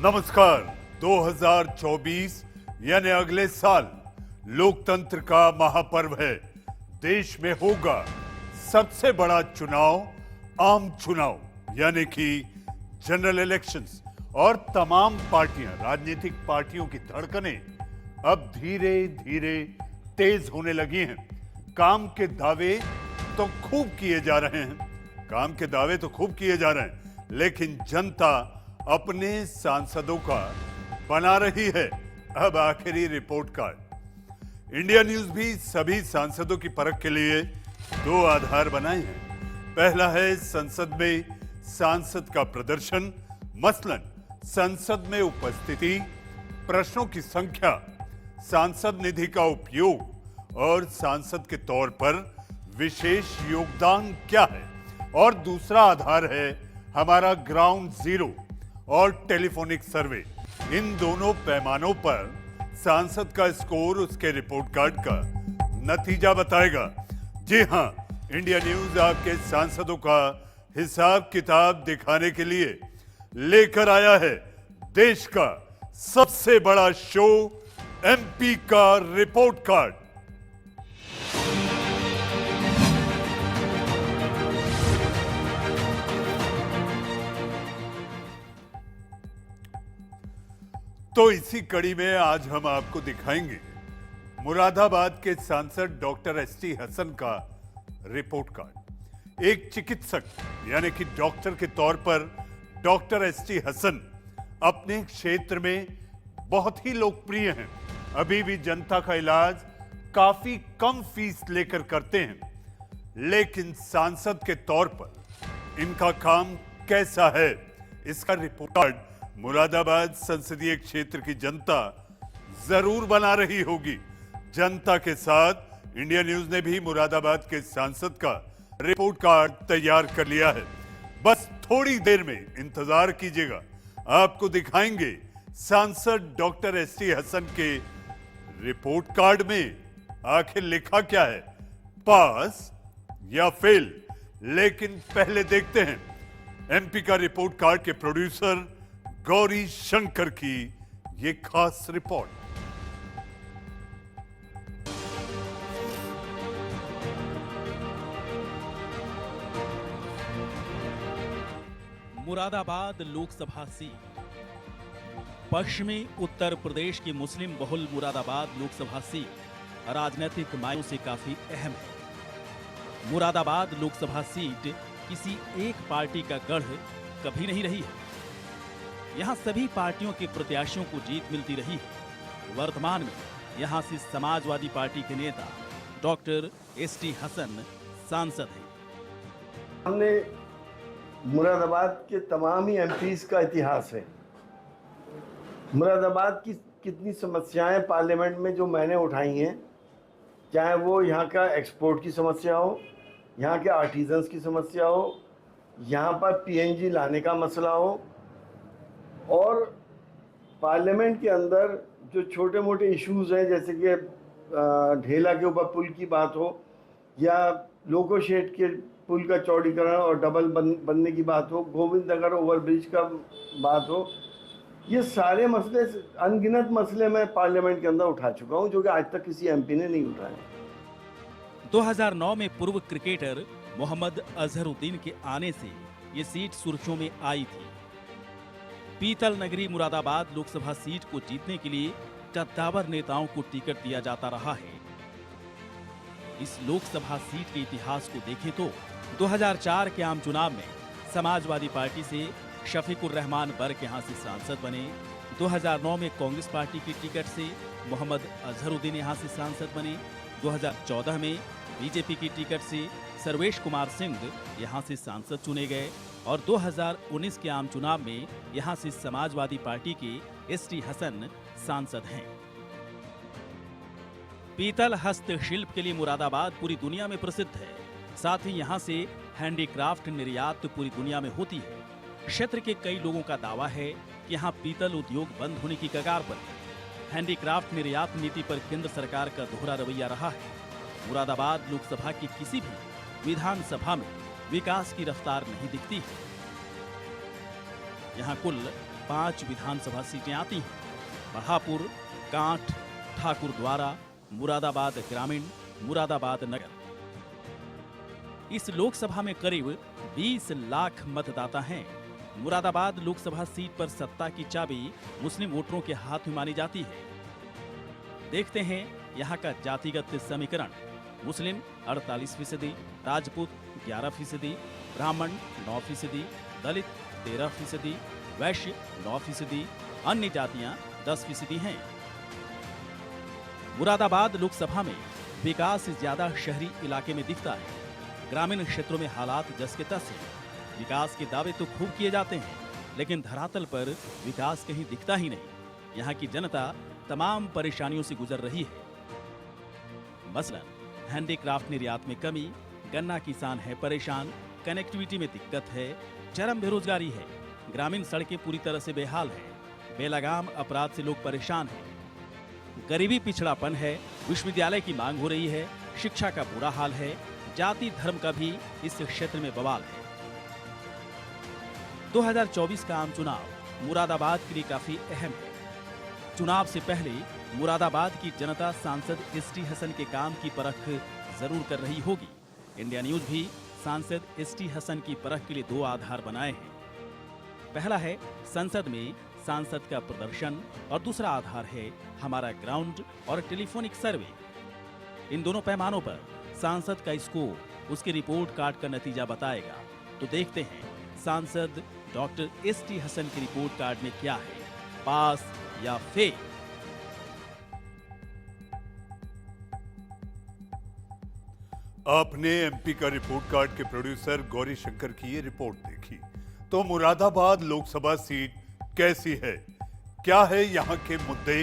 नमस्कार। 2024 यानी अगले साल लोकतंत्र का महापर्व है। देश में होगा सबसे बड़ा चुनाव, आम चुनाव यानी कि जनरल इलेक्शंस, और तमाम पार्टियां, राजनीतिक पार्टियों की धड़कनें अब धीरे धीरे तेज होने लगी हैं। काम के दावे तो खूब किए जा रहे हैं, लेकिन जनता अपने सांसदों का बना रही है अब आखिरी रिपोर्ट कार्ड। इंडिया न्यूज भी सभी सांसदों की परख के लिए दो आधार बनाए हैं। पहला है संसद में सांसद का प्रदर्शन, मसलन संसद में उपस्थिति, प्रश्नों की संख्या, सांसद निधि का उपयोग और सांसद के तौर पर विशेष योगदान क्या है। और दूसरा आधार है हमारा ग्राउंड जीरो और टेलीफोनिक सर्वे। इन दोनों पैमानों पर सांसद का स्कोर उसके रिपोर्ट कार्ड का नतीजा बताएगा। जी हां, इंडिया न्यूज आपके सांसदों का हिसाब किताब दिखाने के लिए लेकर आया है देश का सबसे बड़ा शो, एमपी का रिपोर्ट कार्ड। तो इसी कड़ी में आज हम आपको दिखाएंगे मुरादाबाद के सांसद डॉक्टर एसटी हसन का रिपोर्ट कार्ड। एक चिकित्सक यानी कि डॉक्टर के तौर पर डॉक्टर एसटी हसन अपने क्षेत्र में बहुत ही लोकप्रिय हैं। अभी भी जनता का इलाज काफी कम फीस लेकर करते हैं, लेकिन सांसद के तौर पर इनका काम कैसा है, इसका रिपोर्ट कार्ड मुरादाबाद संसदीय क्षेत्र की जनता जरूर बना रही होगी। जनता के साथ इंडिया न्यूज ने भी मुरादाबाद के सांसद का रिपोर्ट कार्ड तैयार कर लिया है। बस थोड़ी देर में इंतजार कीजिएगा, आपको दिखाएंगे सांसद डॉक्टर एसटी हसन के रिपोर्ट कार्ड में आखिर लिखा क्या है, पास या फेल। लेकिन पहले देखते हैं एमपी का रिपोर्ट कार्ड के प्रोड्यूसर गौरी शंकर की ये खास रिपोर्ट। मुरादाबाद लोकसभा सीट। पश्चिमी उत्तर प्रदेश की मुस्लिम बहुल मुरादाबाद लोकसभा सीट राजनीतिक मायनों से काफी अहम है। मुरादाबाद लोकसभा सीट किसी एक पार्टी का गढ़ कभी नहीं रही है। यहां सभी पार्टियों के प्रत्याशियों को जीत मिलती रही है। वर्तमान में यहां से समाजवादी पार्टी के नेता डॉक्टर एसटी हसन सांसद हैं। हमने मुरादाबाद के तमाम ही एमपीज का इतिहास है। मुरादाबाद की कितनी समस्याएं पार्लियामेंट में जो मैंने उठाई हैं, चाहे वो यहाँ का एक्सपोर्ट की समस्या हो, यहाँ के आर्टिजन्स की समस्या हो, यहाँ पर पीएनजी लाने का मसला हो, और पार्लियामेंट के अंदर जो छोटे मोटे इश्यूज़ हैं, जैसे कि ढेला के ऊपर पुल की बात हो या लोको शेड के पुल का चौड़ीकरण और डबल बनने की बात हो, गोविंद नगर ओवरब्रिज का बात हो, ये सारे मसले, अनगिनत मसले मैं पार्लियामेंट के अंदर उठा चुका हूं, जो कि आज तक किसी एमपी ने नहीं उठाए। 2009 में पूर्व क्रिकेटर मोहम्मद अजहरुद्दीन के आने से ये सीट सुर्खियों में आई थी। पीतल नगरी मुरादाबाद लोकसभा सीट को जीतने के लिए कद्दावर नेताओं को टिकट दिया जाता रहा है। इस लोकसभा सीट के इतिहास को देखें तो 2004 के आम चुनाव में समाजवादी पार्टी से शफीकुर रहमान बर्क यहां से सांसद बने। 2009 में कांग्रेस पार्टी की टिकट से मोहम्मद अजहरुद्दीन यहां से सांसद बने। 2014 में बीजेपी की टिकट से सर्वेश कुमार सिंह यहां से सांसद चुने गए और 2019 के आम चुनाव में यहां से समाजवादी पार्टी के एसटी हसन सांसद हैं। पीतल हस्तशिल्प के लिए मुरादाबाद पूरी दुनिया में प्रसिद्ध है। साथ ही यहां से हैंडीक्राफ्ट निर्यात पूरी दुनिया में होती है। क्षेत्र के कई लोगों का दावा है कि यहां पीतल उद्योग बंद होने की कगार पर है। हैंडीक्राफ्ट निर्यात नीति पर केंद्र सरकार का दोहरा रवैया रहा है। मुरादाबाद लोकसभा की किसी भी विधानसभा में विकास की रफ्तार नहीं दिखती है। यहाँ कुल 5 विधानसभा सीटें आती हैं: बढ़ापुर, कांठ, ठाकुरद्वारा, मुरादाबाद ग्रामीण, मुरादाबाद नगर। इस लोकसभा में करीब 20 लाख मतदाता हैं। मुरादाबाद लोकसभा सीट पर सत्ता की चाबी मुस्लिम वोटरों के हाथ में मानी जाती है। देखते हैं यहाँ का जातिगत समीकरण। मुस्लिम 48%, राजपूत 11%, ब्राह्मण 9%, दलित 13%, वैश्य 9%, अन्य जातियां 10% हैं। मुरादाबाद लोकसभा में विकास ज्यादा शहरी इलाके में दिखता है। ग्रामीण क्षेत्रों में हालात जस के तस हैं। विकास के दावे तो खूब किए जाते हैं, लेकिन धरातल पर विकास कहीं दिखता ही नहीं। यहाँ की जनता तमाम परेशानियों से गुजर रही है। मसलन हैंडीक्राफ्ट निर्यात में कमी, गन्ना किसान है परेशान, कनेक्टिविटी में दिक्कत है, चरम बेरोजगारी है, ग्रामीण सड़कें पूरी तरह से बेहाल हैं, बेलगाम अपराध से लोग परेशान हैं, गरीबी पिछड़ापन है, विश्वविद्यालय की मांग हो रही है, शिक्षा का बुरा हाल है, जाति धर्म का भी इस क्षेत्र में बवाल है। 2024 का आम चुनाव मुरादाबाद के लिए काफी अहम है। चुनाव से पहले मुरादाबाद की जनता सांसद एसटी हसन के काम की परख जरूर कर रही होगी। इंडिया न्यूज भी सांसद एसटी हसन की परख के लिए 2 आधार बनाए हैं। पहला है संसद में सांसद का प्रदर्शन और दूसरा आधार है हमारा ग्राउंड और टेलीफोनिक सर्वे। इन दोनों पैमानों पर सांसद का स्कोर उसके रिपोर्ट कार्ड का नतीजा बताएगा। तो देखते हैं सांसद डॉक्टर एसटी हसन के रिपोर्ट कार्ड में क्या है, पास या फेल। आपने एमपी का रिपोर्ट कार्ड के प्रोड्यूसर गौरी शंकर की ये रिपोर्ट देखी, तो मुरादाबाद लोकसभा सीट कैसी है, क्या है यहाँ के मुद्दे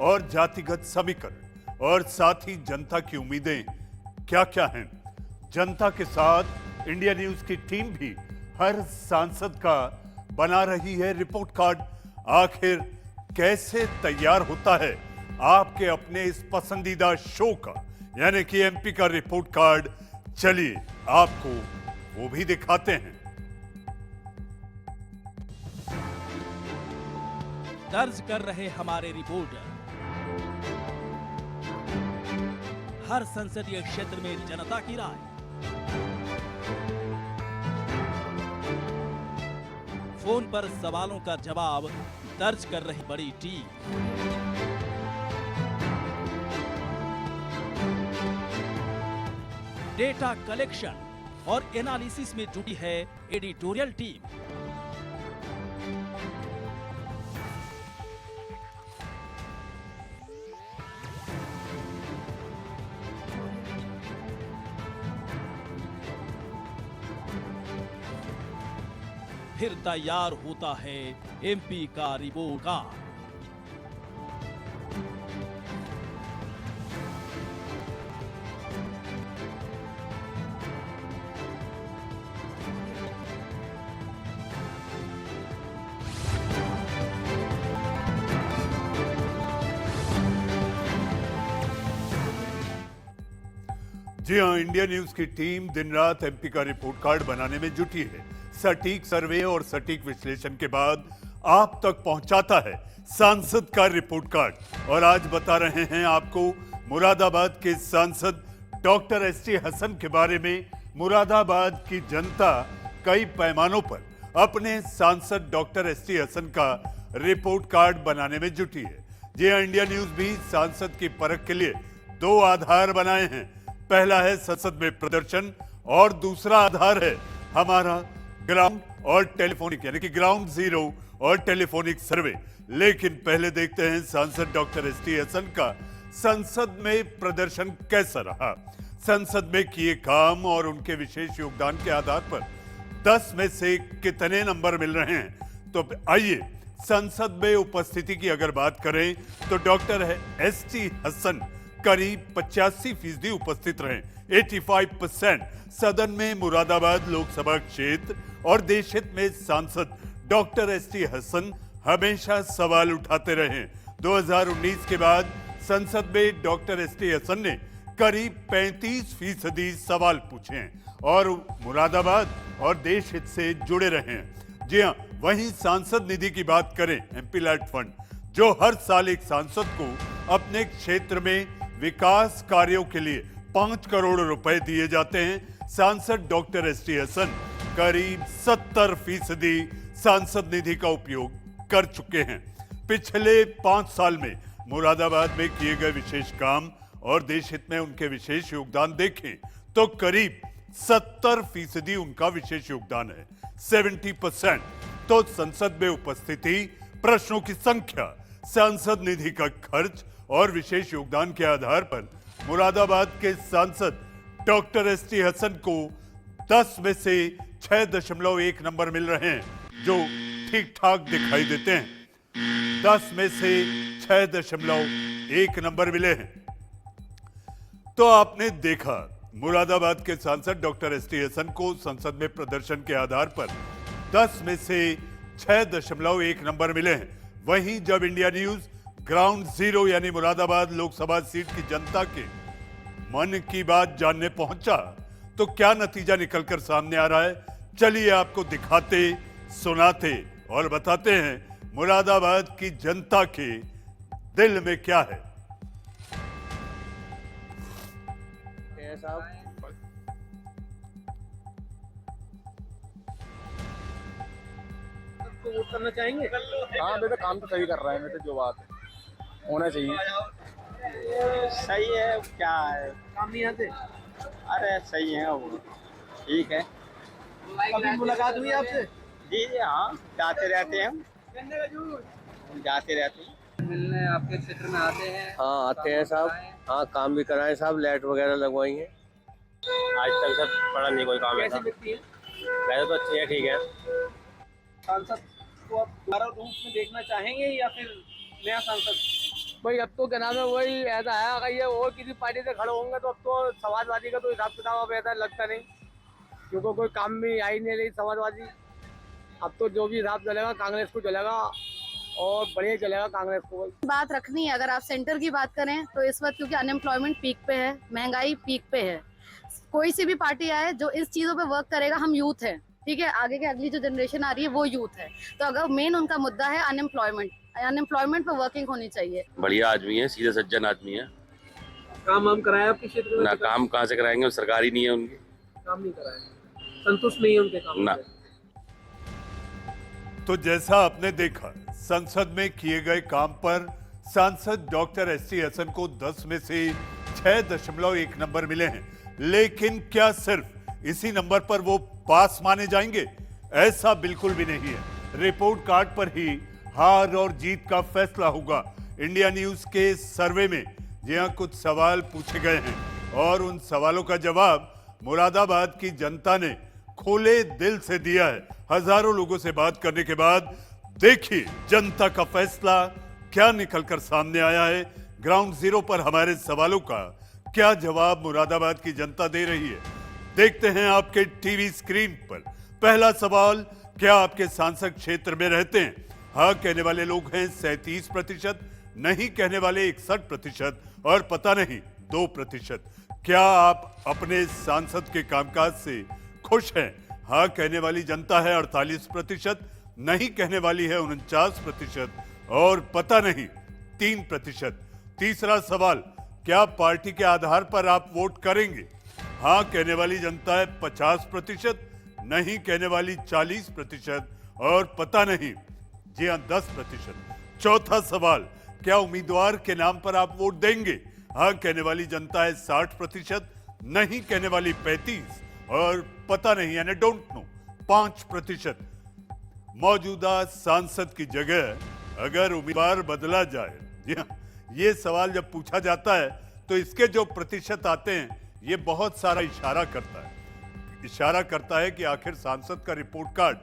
और जातिगत समीकरण, और साथ ही जनता की उम्मीदें क्या क्या हैं। जनता के साथ इंडिया न्यूज की टीम भी हर सांसद का बना रही है रिपोर्ट कार्ड। आखिर कैसे तैयार होता है आपके अपने इस पसंदीदा शो का, यानी कि एमपी का रिपोर्ट कार्ड। चलिए आपको वो भी दिखाते हैं। दर्ज कर रहे हमारे रिपोर्टर, हर संसदीय क्षेत्र में जनता की राय, फोन पर सवालों का जवाब दर्ज कर रही बड़ी टीम। डेटा कलेक्शन और एनालिसिस में जुटी है एडिटोरियल टीम। फिर तैयार होता है एमपी का रिपोर्ट कार्ड। जी हां, इंडिया न्यूज की टीम दिन रात एमपी का रिपोर्ट कार्ड बनाने में जुटी है। सटीक सर्वे और सटीक विश्लेषण के बाद आप तक पहुंचाता है सांसद का रिपोर्ट कार्ड। और आज बता रहे हैं आपको मुरादाबाद के सांसद डॉक्टर एसटी हसन के बारे में। मुरादाबाद की जनता कई पैमानों पर अपने सांसद डॉक्टर एसटी हसन का रिपोर्ट कार्ड बनाने में जुटी है। जी हां, इंडिया न्यूज भी सांसद की परख के लिए 2 आधार बनाए हैं। पहला है संसद में प्रदर्शन और दूसरा आधार है हमारा ग्राउंड और टेलीफोनिक, यानी कि ग्राउंड जीरो और टेलीफोनिक सर्वे। लेकिन पहले देखते हैं सांसद डॉक्टर एसटी हसन का संसद में प्रदर्शन कैसा रहा, संसद में किए काम और उनके विशेष योगदान के आधार पर 10 में से कितने नंबर मिल रहे हैं। तो आइए संसद में उपस्थिति की अगर बात करें तो डॉक्टर एसटी हसन करीब 85% उपस्थित रहे, 85%। सदन में मुरादाबाद लोकसभा क्षेत्र और देश हित में सांसद डॉक्टर एसटी हसन हमेशा सवाल उठाते रहे। 2019 के बाद संसद में डॉक्टर एसटी हसन ने करीब 35% सवाल पूछे हैं और मुरादाबाद और देश हित से जुड़े रहे हैं। जी हां, वहीं सांसद निधि की बात करें, एमपी लैड फंड, जो हर साल एक सांसद को अपने क्षेत्र में विकास कार्यों के लिए 5 करोड़ रुपए दिए जाते हैं। सांसद डॉक्टर एसटी हसन करीब 70% सांसद निधि का उपयोग कर चुके हैं। पिछले 5 साल में मुरादाबाद में किए गए विशेष काम और देश हित में उनके विशेष योगदान देखें तो करीब 70% उनका विशेष योगदान है, 70%। तो संसद में उपस्थिति, प्रश्नों की संख्या, सांसद निधि का खर्च और विशेष योगदान के आधार पर मुरादाबाद के सांसद डॉक्टर एसटी हसन को 10 में से 6.1 नंबर मिल रहे हैं, जो ठीक ठाक दिखाई देते हैं। 10 में से 6.1 नंबर मिले हैं। तो आपने देखा मुरादाबाद के सांसद डॉक्टर एसटी हसन को संसद में प्रदर्शन के आधार पर 10 में से 6.1 नंबर मिले हैं। वहीं जब इंडिया न्यूज ग्राउंड जीरो यानी मुरादाबाद लोकसभा सीट की जनता के मन की बात जानने पहुंचा तो क्या नतीजा निकलकर सामने आ रहा है, चलिए आपको दिखाते, सुनाते और बताते हैं मुरादाबाद की जनता के दिल में क्या है। तो वोट करना चाहेंगे? हाँ बेटा, काम तो सही कर रहा है बेटा, जो बात है होना चाहिए। सही है, क्या है, काम नहीं आते? अरे सही है वो, ठीक है। कभी मुलाकात हुई आपसे? जी हाँ, जाते रहते हैं हम, जाते रहते हैं। मिलने आपके क्षेत्र में आते हैं? हाँ आते हैं साहब, हाँ काम भी कराए साहब, लाइट वगैरह लगवाई है। आज तक सर पड़ा नहीं कोई काम कैसे ऐसा। व्यक्ति है? वैसे तो अच्छी है, ठीक है। सांसद को आप दोबारा रूप में देखना चाहेंगे या फिर नया सांसद? भाई अब तो क्या नाम है, वही ऐसा है, अगर ये और किसी पार्टी से खड़े होंगे तो अब तो समाजवादी का तो हिसाब किताब अब ऐसा लगता नहीं, क्योंकि कोई काम भी आई नहीं रही समाजवादी। अब तो जो भी हिसाब चलेगा कांग्रेस को चलेगा और बढ़िया चलेगा कांग्रेस को। बात रखनी है, अगर आप सेंटर की बात करें तो इस वक्त क्योंकि अनएम्प्लॉयमेंट पीक पे है, महंगाई पीक पे है, कोई सी भी पार्टी आए जो इस चीजों पे वर्क करेगा, हम यूथ है, ठीक है, आगे के अगली जो जनरेशन आ रही है वो यूथ है, तो अगर मेन उनका मुद्दा है अनएम्प्लॉयमेंट पे वर्किंग होनी चाहिए। बढ़िया आदमी है, सीधे सज्जन आदमी है। काम वाम कराया आपके क्षेत्र में? ना काम कहाँ से कराएंगे, सरकारी नहीं है उनकी। काम नहीं कराया, संतुष्ट नहीं है उनके काम ना। से? तो जैसा आपने देखा, संसद में किए गए काम पर सांसद डॉक्टर एसटी हसन को 10 में से 6.1 नंबर मिले हैं। लेकिन क्या सिर्फ इसी नंबर पर वो पास माने जाएंगे? ऐसा बिल्कुल भी नहीं है। रिपोर्ट कार्ड पर ही हार और जीत का फैसला होगा। इंडिया न्यूज के सर्वे में यहां कुछ सवाल पूछे गए हैं और उन सवालों का जवाब मुरादाबाद की जनता ने खुले दिल से दिया है। हजारों लोगों से बात करने के बाद देखिए जनता का फैसला क्या निकलकर सामने आया है। ग्राउंड जीरो पर हमारे सवालों का क्या जवाब मुरादाबाद की जनता दे रही है, देखते हैं आपके टीवी स्क्रीन पर। पहला सवाल, क्या आपके सांसद क्षेत्र में रहते हैं? हाँ कहने वाले लोग हैं 37%, नहीं कहने वाले 61% और पता नहीं 2%। क्या आप अपने सांसद के कामकाज से खुश हैं? हाँ कहने वाली जनता है 48%, नहीं कहने वाली है 49% और पता नहीं 3%। तीसरा सवाल, क्या पार्टी के आधार पर आप वोट करेंगे? हाँ कहने वाली जनता है 50%, नहीं कहने वाली 40% और पता नहीं, जी हाँ 10%। चौथा सवाल, क्या उम्मीदवार के नाम पर आप वोट देंगे? हाँ कहने वाली जनता है 60%, नहीं कहने वाली 35% और पता नहीं यानी डोंट नो 5%। मौजूदा सांसद की जगह अगर उम्मीदवार बदला जाए, जी हाँ, ये सवाल जब पूछा जाता है तो इसके जो प्रतिशत आते हैं ये बहुत सारा इशारा करता है कि आखिर सांसद का रिपोर्ट कार्ड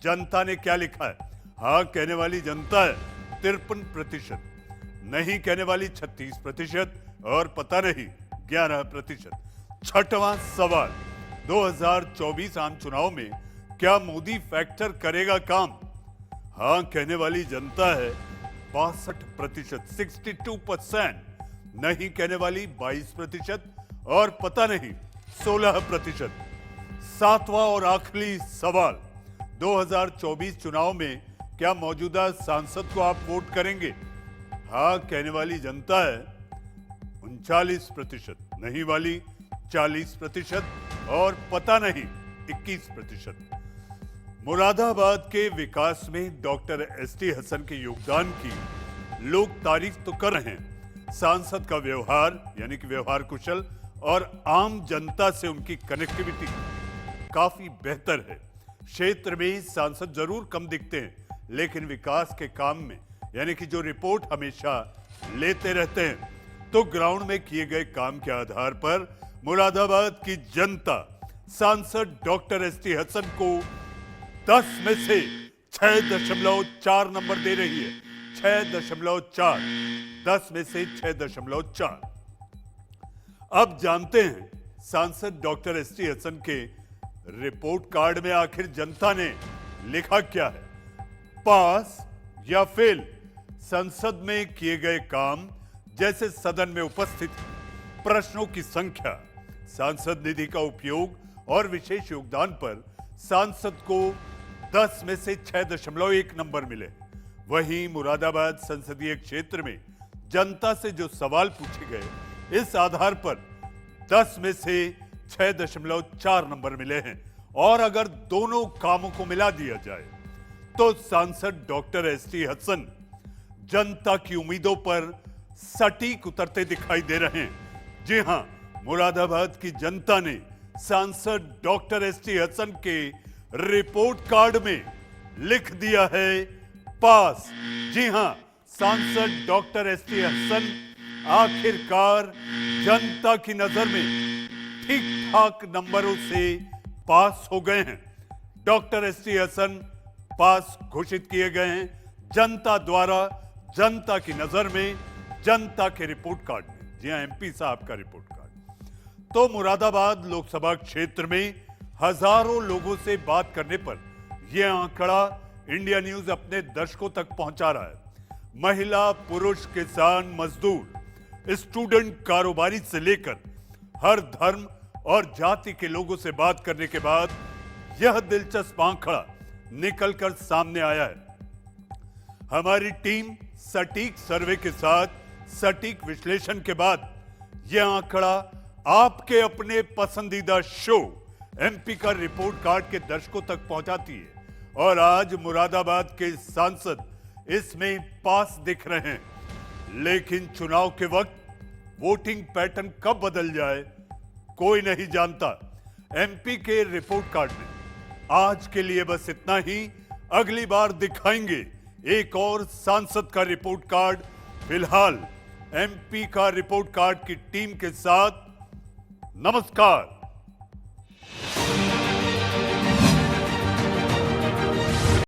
जनता ने क्या लिखा है। हाँ कहने वाली जनता है 53%, नहीं कहने वाली 36% और पता नहीं 11%। छठवां सवाल, 2024 आम चुनाव में क्या मोदी फैक्टर करेगा काम? हाँ कहने वाली जनता है 62%, 62%, नहीं कहने वाली 22% और पता नहीं 16%। सातवां और आखिरी सवाल, 2024 चुनाव में क्या मौजूदा सांसद को आप वोट करेंगे? हाँ कहने वाली जनता है 39%, नहीं वाली 40% और पता नहीं 21%। मुरादाबाद के विकास में डॉक्टर एसटी हसन के योगदान की लोग तारीफ तो कर रहे हैं। सांसद का व्यवहार यानी कि व्यवहार कुशल और आम जनता से उनकी कनेक्टिविटी काफी बेहतर है। क्षेत्र में सांसद जरूर कम दिखते हैं, लेकिन विकास के काम में यानी कि जो रिपोर्ट हमेशा लेते रहते हैं, तो ग्राउंड में किए गए काम के आधार पर मुरादाबाद की जनता सांसद डॉक्टर एसटी हसन को 10 में से 6.4 नंबर दे रही है। 6.4, 10 में से 6.4। अब जानते हैं सांसद डॉक्टर एसटी हसन के रिपोर्ट कार्ड में आखिर जनता ने लिखा क्या है, पास या फेल। संसद में किए गए काम जैसे सदन में उपस्थित प्रश्नों की संख्या, सांसद निधि का उपयोग और विशेष योगदान पर सांसद को 10 में से 6.1 नंबर मिले। वहीं मुरादाबाद संसदीय क्षेत्र में जनता से जो सवाल पूछे गए, इस आधार पर 10 में से 6.4 नंबर मिले हैं। और अगर दोनों कामों को मिला दिया जाए तो सांसद डॉक्टर एसटी हसन जनता की उम्मीदों पर सटीक उतरते दिखाई दे रहे हैं। जी हां, मुरादाबाद की जनता ने सांसद डॉक्टर एसटी हसन के रिपोर्ट कार्ड में लिख दिया है पास। जी हां, सांसद डॉक्टर एसटी हसन आखिरकार जनता की नजर में ठीक ठाक नंबरों से पास हो गए हैं। डॉक्टर एसटी हसन पास घोषित किए गए हैं जनता द्वारा, जनता की नजर में, जनता के रिपोर्ट कार्ड में। जी हां, एमपी साहब का रिपोर्ट कार्ड। तो मुरादाबाद लोकसभा क्षेत्र में हजारों लोगों से बात करने पर यह आंकड़ा इंडिया न्यूज अपने दर्शकों तक पहुंचा रहा है। महिला, पुरुष, किसान, मजदूर, स्टूडेंट, कारोबारी से लेकर हर धर्म और जाति के लोगों से बात करने के बाद यह दिलचस्प आंकड़ा निकलकर सामने आया है। हमारी टीम सटीक सर्वे के साथ सटीक विश्लेषण के बाद यह आंकड़ा आपके अपने पसंदीदा शो एमपी का रिपोर्ट कार्ड के दर्शकों तक पहुंचाती है। और आज मुरादाबाद के सांसद इसमें पास दिख रहे हैं, लेकिन चुनाव के वक्त वोटिंग पैटर्न कब बदल जाए कोई नहीं जानता। एमपी के रिपोर्ट कार्ड में आज के लिए बस इतना ही। अगली बार दिखाएंगे एक और सांसद का रिपोर्ट कार्ड। फिलहाल एमपी का रिपोर्ट कार्ड की टीम के साथ नमस्कार।